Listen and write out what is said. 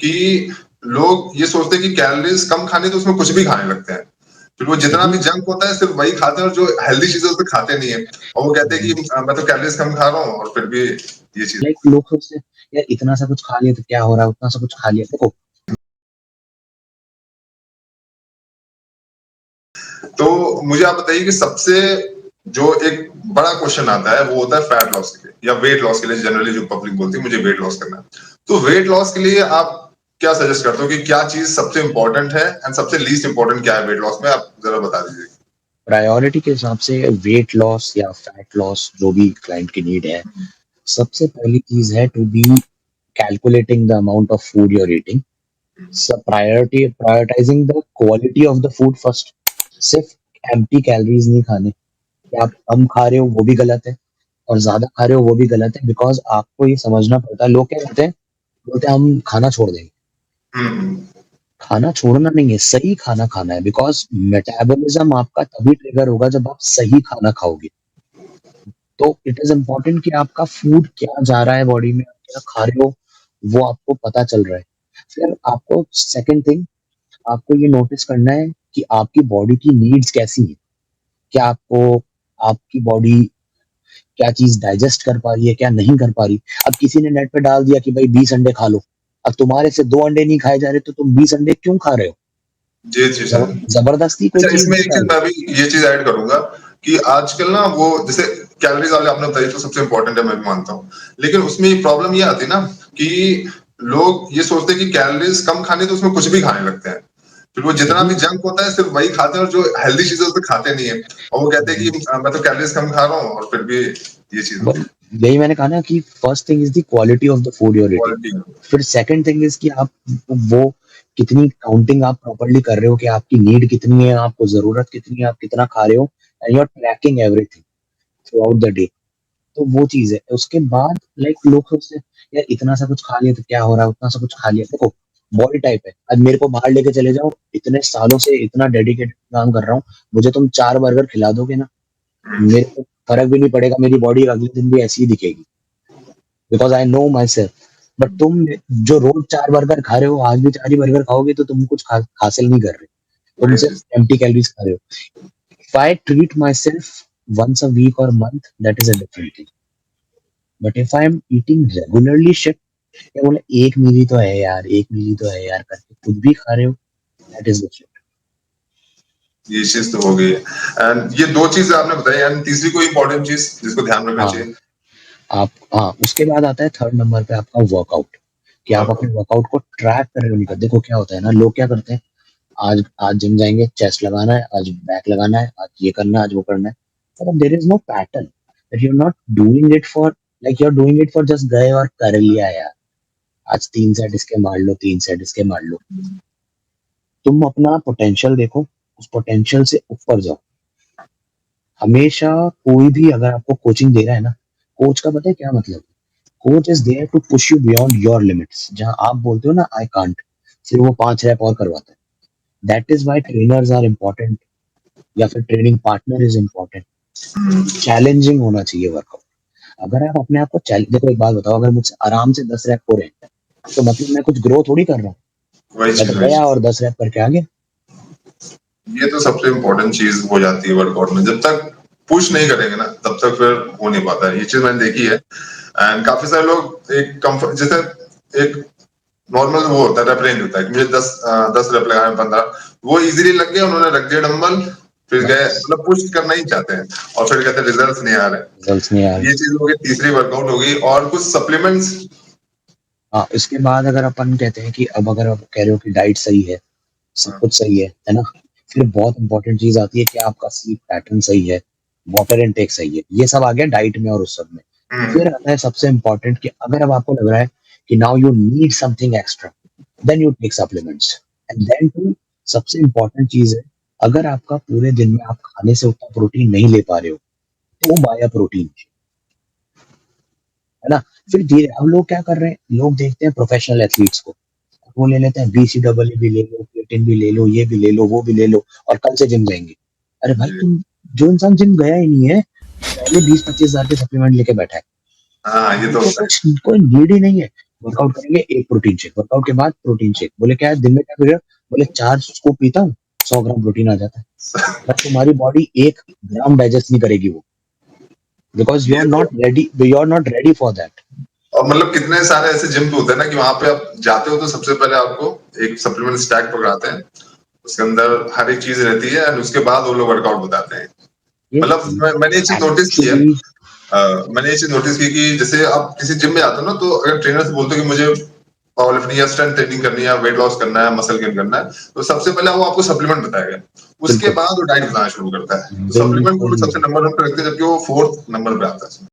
कि लोग ये सोचते हैं कि कैलोरीज कम खानी तो उसमें कुछ भी खाने लगते हैं। फिर वो जितना भी जंक होता है सिर्फ वही खाते हैं और जो हेल्दी चीजें उसमें खाते नहीं है। और वो कहते हैं कि मैं तो कैलोरीज कम खा रहा हूँ और फिर भी ये चीज। लाइक लोग सोचते हैं यार इतना सा कुछ खा लिया तो क्या हो रहा है, उतना सा कुछ खा लिया। देखो तो मुझे आप बताइए कि सबसे जो एक बड़ा क्वेश्चन आता है वो होता है फैट लॉस के लिए या वेट लॉस के लिए। जनरली जो पब्लिक बोलती है मुझे वेट लॉस करना है, तो वेट लॉस के लिए आप क्या सजेस्ट करते हो कि क्या चीज सबसे इंपॉर्टेंट है एंड सबसे लीस्ट इंपॉर्टेंट क्या है वेट लॉस में, आप जरा बता दीजिए। प्रायोरिटी के हिसाब से वेट लॉस या फैट लॉस जो भी क्लाइंट की नीड है, सबसे पहली चीज है to be calculating the amount of food you are eating. सब prioritising the quality of the food first. सिर्फ एम्प्टी कैलोरीज नहीं खाने कि आप कम खा रहे हो वो भी गलत है और ज्यादा खा रहे हो वो भी गलत है। बिकॉज आपको ये समझना पड़ता है, लोग क्या करते हैं, बोलते हैं हम खाना छोड़ देंगे। हम्म। खाना छोड़ना नहीं है, सही खाना खाना है। बिकॉज मेटाबॉलिज्म आपका तभी ट्रिगर होगा जब आप सही खाना खाओगे। तो इट इज इम्पोर्टेंट कि आपका फूड क्या जा रहा है बॉडी में, आप क्या खा रहे हो वो आपको पता चल रहा है। फिर आपको सेकंड थिंग, आपको ये नोटिस करना है कि आपकी बॉडी की नीड्स कैसी है। क्या आपको आपकी बॉडी क्या चीज डाइजेस्ट कर पा रही है, क्या नहीं कर पा रही। अब किसी ने नेट पे डाल दिया कि भाई 20 अंडे खा लो, अब तुम्हारे से 2 अंडे नहीं खाए जा रहे तो तुम 20 अंडे क्यों खा रहे हो। जी जी सर। जबरदस्ती कोई अच्छा, चीज इसमें नहीं एक चीज डालो। मैं भी ये चीज ऐड करूंगा कि आजकल ना वो जैसे कैलोरीज वाले आपने बताई तो सबसे इंपॉर्टेंट है, मैं भी मानता हूँ। लेकिन उसमें एक प्रॉब्लम ये आती है ना कि लोग ये सोचते हैं कि कैलोरीज कम खानी तो उसमें कुछ भी खाने लगते हैं। फिर वो जितना भी जंक होता है सिर्फ वही खाते हैं और जो हेल्दी चीजें उसमें खाते नहीं है। और वो कहते हैं कि मैं तो कैलोरीज कम खा रहा हूँ और फिर भी ये चीज होती है। यही मैंने कहा ना कि first thing is the quality of the food you are eating. Quality. फिर सेकंड थिंग इज कि आप वो कितनी काउंटिंग आप प्रॉपर्ली कर रहे हो, कि आपकी नीड कितनी है, आपको जरूरत कितनी है, आप कितना खा रहे हो, and you are tracking everything throughout the day. तो वो चीज है। उसके बाद लाइक लोग सोचते हैं यार इतना सा कुछ खा लिया तो क्या हो रहा है, उतना सा कुछ खा लिया। देखो बॉडी टाइप है, अब मेरे को बाहर लेके चले जाओ, इतने सालों से इतना डेडिकेटेड काम कर रहा हूँ, मुझे तुम 4 बर्गर खिला दोगे ना, मेरे को फर्क भी नहीं पड़ेगा, मेरी बॉडी अगले दिन भी ऐसी ही दिखेगी। Because I know my self. But तुम जो रोज 4 बर्गर खा रहे हो, आज भी 4 ही बर्गर खाओगे तो तुम कुछ हासिल नहीं कर रहे, तुम वही चीज। सिर्फ एम्प्टी कैलोरीज खा रहे हो। If I treat my self once a week or month, that is a different thing. But if I am eating regularly shit, या बोले एक मिली तो है यार, एक मिली तो है यार करके खुद भी खा रहे हो, that is the shit. ये चीज तो हो गई है एंड ये दो चीजें आपने बताई एंड तीसरी कोई इंपॉर्टेंट चीज जिसको ध्यान रखना हाँ चाहिए। आप, हाँ उसके बाद आता है थर्ड नंबर पे आपका वर्कआउट। कि आप अपने वर्कआउट को ट्रैक कर रहे हो नहीं कर। देखो क्या होता है ना, लोग क्या करते हैं, आज आज जिम जाएंगे, चेस्ट लगाना है, आज बैक लगाना है, आज ये करना है, आज वो करना है। मतलब there is no pattern, that you are not doing it for, like you are doing it for just गए और कर लिया यार, आज 3 सेट इसके मार लो, 3 सेट इसके मार लो। तुम अपना पोटेंशियल देखो, उस पोटेंशियल से ऊपर जाओ। हमेशा कोई भी अगर आपको कोचिंग दे रहा है ना, कोच का पता है क्या मतलब, coach is there to push you beyond your limits. जहां आप बोलते हो ना आई कांट, फिर वो 5 रैप और करवाता है। That is why trainers are important, या फिर training partner is important. Challenging होना चाहिए वर्कआउट। अगर आप अपने आप को चैलेंज, देखो एक बात बताओ, अगर मुझसे आराम से 10 रैप हो रहे हैं तो मतलब मैं कुछ ग्रो थोड़ी कर रहा हूँ। वही मैं तो चीज वही गया चीज। और 10 रैप करके आ गया। ये तो सबसे इम्पोर्टेंट चीज हो जाती है वर्कआउट में, जब तक पुश नहीं करेंगे ना तब तक फिर हो नहीं पाता है। ये चीज मैंने देखी है एंड काफी सारे लोग एक कंफर्ट जैसे एक नॉर्मल वो होता है रेप रेंज होता है कि मुझे 10 रेप लगाए 15, वो इजीली लग गया, उन्होंने रख दिया डंबल, फिर गए बस मतलब पुश करना ही चाहते हैं और फिर कहते हैं रिजल्ट्स नहीं आ रिजल्ट्स नहीं आ रहे। रहे। ये चीज हो गई, तीसरी वर्कआउट हो गई और कुछ सप्लीमेंट्स। हाँ इसके बाद अगर अपन कहते हैं कि अब अगर आप कह रहे हो कि डाइट सही है, सब कुछ सही है ना, फिर बहुत इंपॉर्टेंट चीज आती है कि आपका स्लीप पैटर्न सही है, वाटर इनटेक सही है। ये सब आ गया डाइट में और उस सब में। फिर आता है सबसे इंपॉर्टेंट कि अगर अब आपको लग रहा है कि now you need something extra, then you take supplements. And then two, सबसे इंपॉर्टेंट चीज है, अगर आपका पूरे दिन में आप खाने से उतना प्रोटीन नहीं ले पा रहे हो तो बाय अ प्रोटीन, है ना। फिर धीरे अब लोग क्या कर रहे हैं, लोग देखते हैं प्रोफेशनल एथलीट्स को, वो ले लेते हैं BCAA भी ले लो, क्रिएटिन भी ले लो, ये भी ले लो, वो भी ले लो, और कल से जिम जाएंगे। अरे भाई तुम, जो इंसान जिम गया ही नहीं है पहले 20-25 हजार के सप्लीमेंट लेके बैठा है, हाँ ये तो उसको होता है। कुछ कोई नीड ही नहीं है। वर्कआउट करेंगे, एक प्रोटीन शेक, वर्कआउट के बाद प्रोटीन शेक। बोले क्या है दिन में क्या पी? बोले 4 स्कूप पीता हूँ, 100 ग्राम प्रोटीन आ जाता है। बट तुम्हारी बॉडी 1 ग्राम डाइजेस्ट नहीं करेगी वो, बिकॉज ये तो you are not ready for that. और मतलब कितने सारे ऐसे जिम होते हैं ना कि वहां पे आप जाते हो तो सबसे पहले आपको एक सप्लीमेंट स्टैक पकड़ाते हैं, उसके अंदर हर एक चीज रहती है और उसके बाद वो लोग वर्कआउट बताते हैं। मतलब मैंने ये चीज नोटिस की है। मैंने ये चीज नोटिस की कि जैसे आप किसी जिम में जाते हो ना, तो अगर ट्रेनर से बोलते हो कि मुझे पावर लिफ्टिंग या स्ट्रेंथ ट्रेनिंग करनी है, वेट लॉस करना है, मसल गेन करना है, तो सबसे पहले वो आपको सप्लीमेंट बताएगा, उसके बिल्कुल, बाद वो डाइट बताना शुरू करता है। तो सप्लीमेंट को बिल्कुल, सबसे नंबर 1 पे रखते हैं, जबकि वो 4th नंबर पे आता है।